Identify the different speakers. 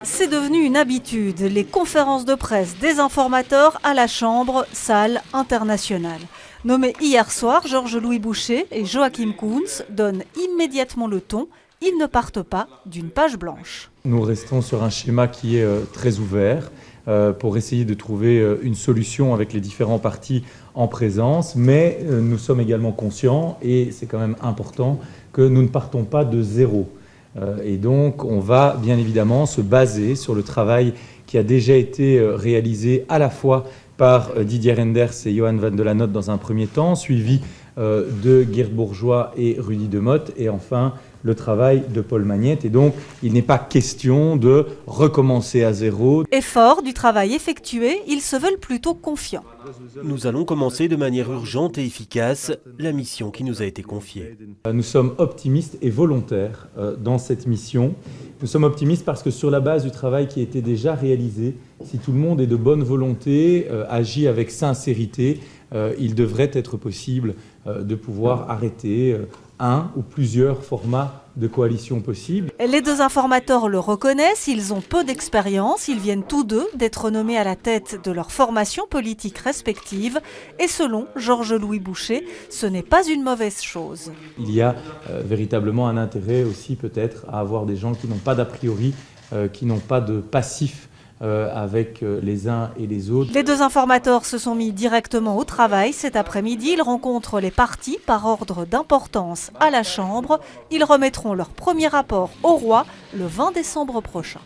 Speaker 1: C'est devenu une habitude, les conférences de presse des informateurs à la Chambre, salle internationale. Nommés hier soir, Georges-Louis Boucher et Joachim Kuhns donnent immédiatement le ton. Ils ne partent pas d'une page blanche.
Speaker 2: Nous restons sur un schéma qui est très ouvert pour essayer de trouver une solution avec les différents partis en présence, mais nous sommes également conscients, et c'est quand même important, que nous ne partons pas de zéro. Et donc on va bien évidemment se baser sur le travail qui a déjà été réalisé à la fois par Didier Reynders et Johan van de Lannotte dans un premier temps, suivi de Geert Bourgeois et Rudy Demotte, et enfin le travail de Paul Magnette. Et donc il n'est pas question de recommencer à zéro.
Speaker 1: Et fort du travail effectué, ils se veulent plutôt confiants.
Speaker 3: Nous allons commencer de manière urgente et efficace la mission qui nous a été confiée.
Speaker 2: Nous sommes optimistes et volontaires dans cette mission. Nous sommes optimistes parce que sur la base du travail qui a été déjà réalisé, si tout le monde est de bonne volonté, agit avec sincérité, il devrait être possible de pouvoir arrêter un ou plusieurs formats de coalition possibles.
Speaker 1: Les deux informateurs le reconnaissent, ils ont peu d'expérience, ils viennent tous deux d'être nommés à la tête de leur formation politique respective. Et selon Georges-Louis Boucher, ce n'est pas une mauvaise chose.
Speaker 2: Il y a véritablement un intérêt aussi peut-être à avoir des gens qui n'ont pas d'a priori, qui n'ont pas de passif avec les uns et les autres.
Speaker 1: Les deux informateurs se sont mis directement au travail cet après-midi. Ils rencontrent les partis par ordre d'importance à la Chambre. Ils remettront leur premier rapport au roi le 20 décembre prochain.